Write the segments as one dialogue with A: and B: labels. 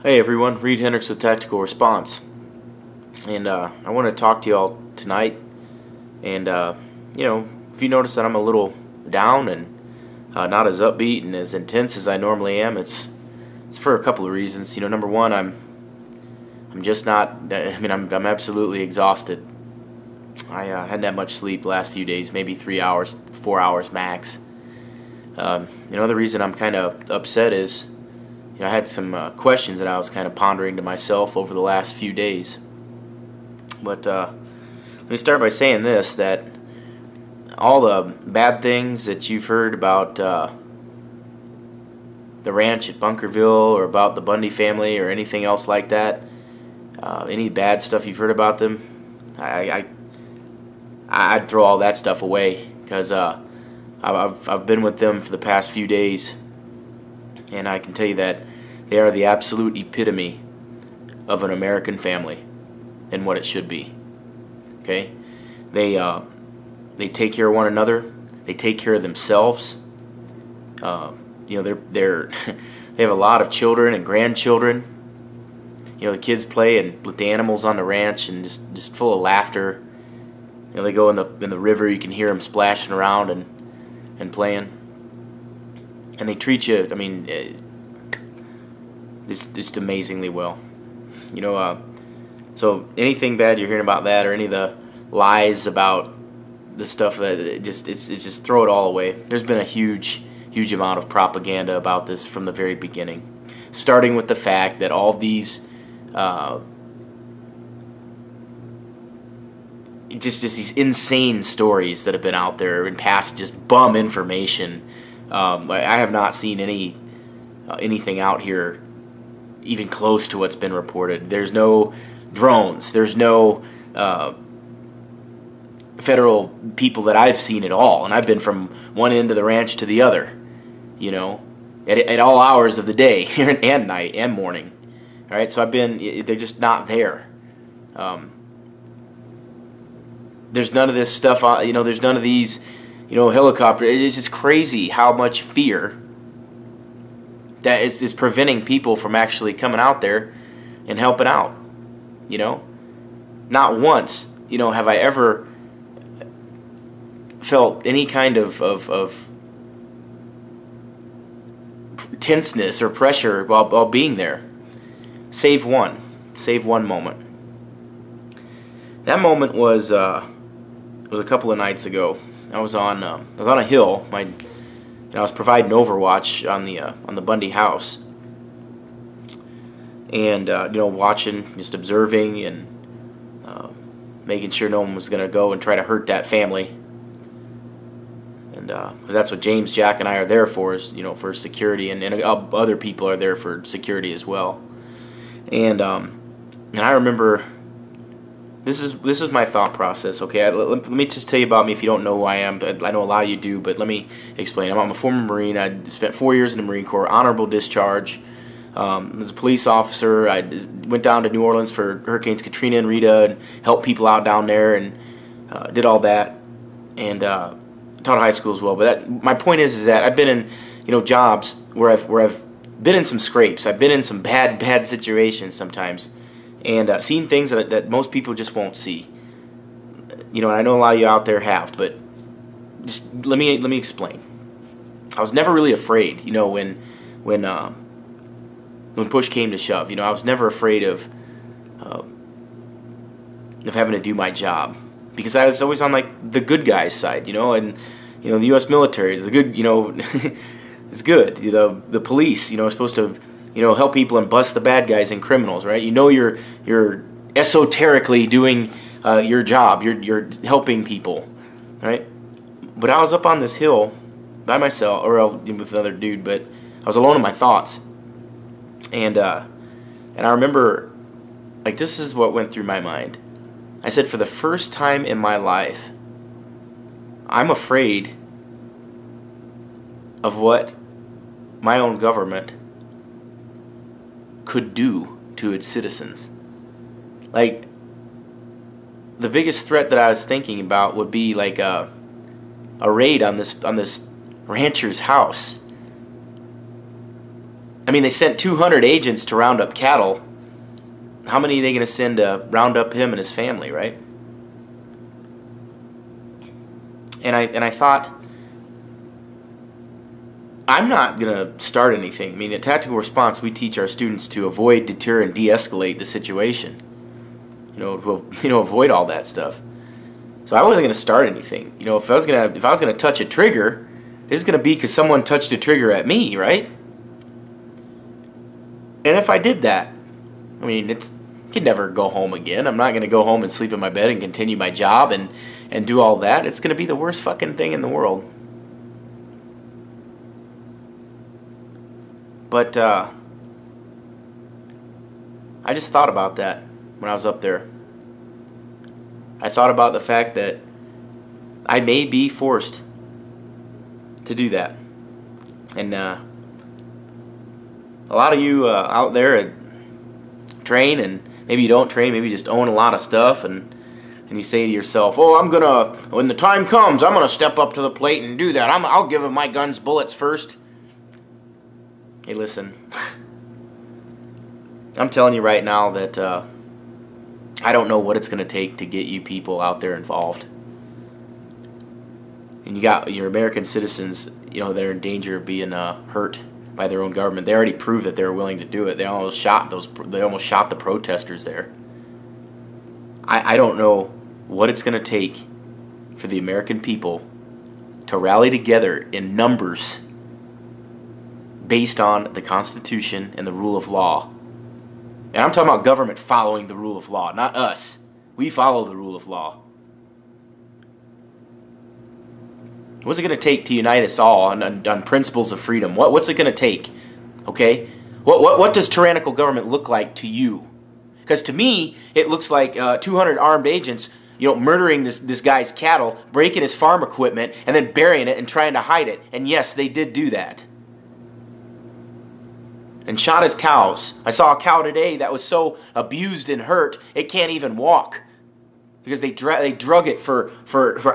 A: Hey everyone, Reid Henrich with Tactical Response, and I want to talk to y'all tonight. And if you notice that I'm a little down and not as upbeat and as intense as I normally am, it's for a couple of reasons. Number one, I'm just not. I'm absolutely exhausted. I hadn't had much sleep the last few days, maybe 3 hours, 4 hours max. The reason I'm kind of upset is I had some questions that I was kind of pondering to myself over the last few days. But let me start by saying this, that all the bad things that you've heard about the ranch at Bunkerville or about the Bundy family or anything else like that, any bad stuff you've heard about them, I'd throw all that stuff away, because I've been with them for the past few days, and I can tell you that they are the absolute epitome of an American family and what it should be. Okay, they take care of one another. They take care of themselves. They're they have a lot of children and grandchildren. The kids play and with the animals on the ranch, and just full of laughter. They go in the river. You can hear them splashing around and playing. And they treat you, just amazingly well. So anything bad you're hearing about that, or any of the lies about the stuff, that it's just throw it all away. There's been a huge amount of propaganda about this from the very beginning, starting with the fact that all these just these insane stories that have been out there and past, just bum information. I have not seen anything out here even close to what's been reported. There's no drones. There's no federal people that I've seen at all, and I've been from one end of the ranch to the other, at all hours of the day and night and morning. All right, so they're just not there. There's none of this stuff. There's none of these, helicopters. It's just crazy how much fear that is preventing people from actually coming out there and helping out. Not once, have I ever felt any kind of tenseness or pressure while being there. Save one moment. That moment was a couple of nights ago. I was on a hill. I was providing overwatch on the Bundy house, and watching, just observing, and making sure no one was going to go and try to hurt that family. And because that's what James, Jack, and I are there for, is for security, and other people are there for security as well. And I remember. This is my thought process, okay? Let me just tell you about me if you don't know who I am. I know a lot of you do, but let me explain. I'm a former Marine. I spent 4 years in the Marine Corps, honorable discharge. As a police officer, I went down to New Orleans for Hurricanes Katrina and Rita and helped people out down there, and did all that, and taught high school as well. But my point is that I've been in jobs where I've been in some scrapes. I've been in some bad situations sometimes, and seen things that most people just won't see. And I know a lot of you out there have, but just let me explain. I was never really afraid, when push came to shove. I was never afraid of having to do my job, because I was always on the good guys' side, and the U.S. military is the good, it's good. The police, is supposed to help people and bust the bad guys and criminals, right? You're esoterically doing your job. You're helping people, right? But I was up on this hill by myself, or with another dude, but I was alone in my thoughts. And I remember, this is what went through my mind. I said, for the first time in my life, I'm afraid of what my own government could do to its citizens. The biggest threat that I was thinking about would be a raid on this rancher's house. I mean, they sent 200 agents to round up cattle. How many are they going to send to round up him and his family, right? And I thought, I'm not going to start anything. I mean, in tactical response, we teach our students to avoid, deter, and de-escalate the situation. Avoid all that stuff. So I wasn't going to start anything. If I was going to touch a trigger, it's going to be because someone touched a trigger at me, right? And if I did that, I mean, I could never go home again. I'm not going to go home and sleep in my bed and continue my job and do all that. It's going to be the worst fucking thing in the world. But I just thought about that when I was up there. I thought about the fact that I may be forced to do that. And a lot of you out there train, and maybe you don't train, maybe you just own a lot of stuff, and you say to yourself, oh, when the time comes, I'm going to step up to the plate and do that. I'll give my guns bullets first. Hey, listen, I'm telling you right now that I don't know what it's going to take to get you people out there involved. And you got your American citizens, that are in danger of being hurt by their own government. They already proved that they were willing to do it. They almost shot the protesters there. I don't know what it's going to take for the American people to rally together in numbers based on the Constitution and the rule of law. And I'm talking about government following the rule of law, not us. We follow the rule of law. What's it going to take to unite us all on principles of freedom? What's it going to take? Okay? What does tyrannical government look like to you? Because to me, it looks like 200 armed agents, murdering this guy's cattle, breaking his farm equipment, and then burying it and trying to hide it. And yes, they did do that. And shot his cows. I saw a cow today that was so abused and hurt, it can't even walk. Because they drug it for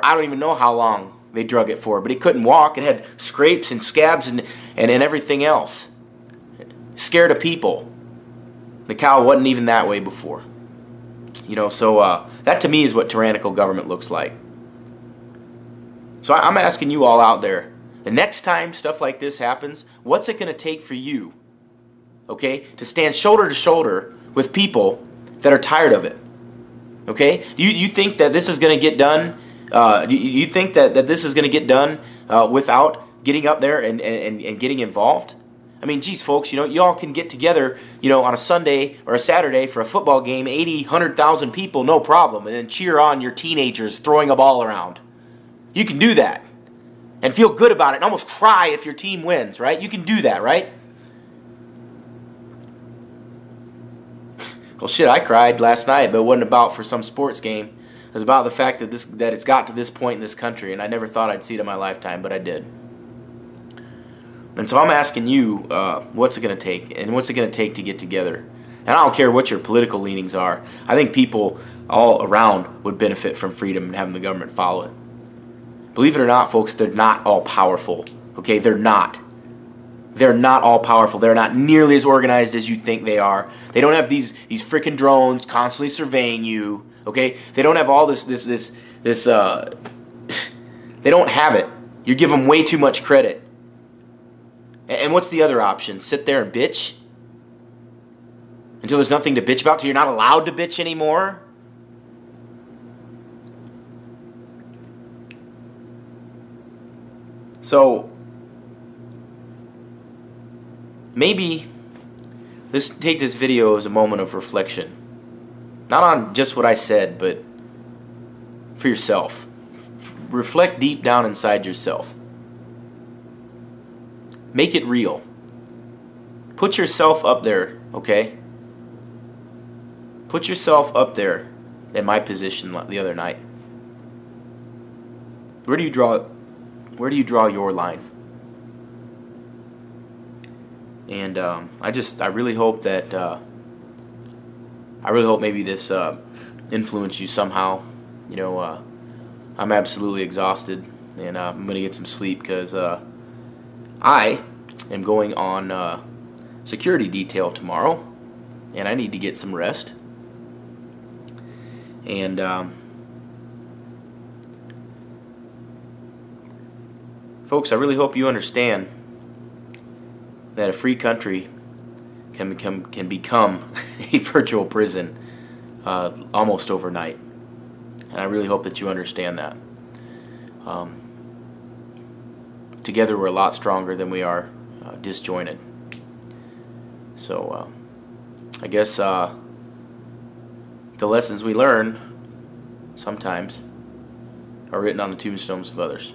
A: I don't even know how long they drug it for. But it couldn't walk. It had scrapes and scabs and everything else. Scared of people. The cow wasn't even that way before. So that to me is what tyrannical government looks like. So I'm asking you all out there, the next time stuff like this happens, what's it going to take for you? Okay, to stand shoulder to shoulder with people that are tired of it. Okay, you think that this is going to get done? You think that this is going to get done without getting up there and getting involved? I mean, geez, folks, y'all can get together, on a Sunday or a Saturday for a football game, 80, 100,000 people, no problem, and then cheer on your teenagers throwing a ball around. You can do that and feel good about it and almost cry if your team wins, right? You can do that, right? Well, shit, I cried last night, but it wasn't about for some sports game. It was about the fact that it's got to this point in this country, and I never thought I'd see it in my lifetime, but I did. And so I'm asking you, what's it going to take, and what's it going to take to get together? And I don't care what your political leanings are. I think people all around would benefit from freedom and having the government follow it. Believe it or not, folks, they're not all powerful. Okay, they're not. They're not all powerful. They're not nearly as organized as you think they are. They don't have these freaking drones constantly surveying you. Okay, they don't have all this. They don't have it. You give them way too much credit. And what's the other option? Sit there and bitch until there's nothing to bitch about. Till you're not allowed to bitch anymore. So maybe take this video as a moment of reflection. Not on just what I said, but for yourself. Reflect deep down inside yourself. Make it real. Put yourself up there, okay? Put yourself up there in my position the other night. Where do you draw your line? And I really hope that maybe this influenced you somehow. I'm absolutely exhausted, and I'm gonna get some sleep because I am going on security detail tomorrow, and I need to get some rest. And folks, I really hope you understand that a free country can become a virtual prison almost overnight. And I really hope that you understand that. Together we're a lot stronger than we are disjointed. So I guess the lessons we learn sometimes are written on the tombstones of others.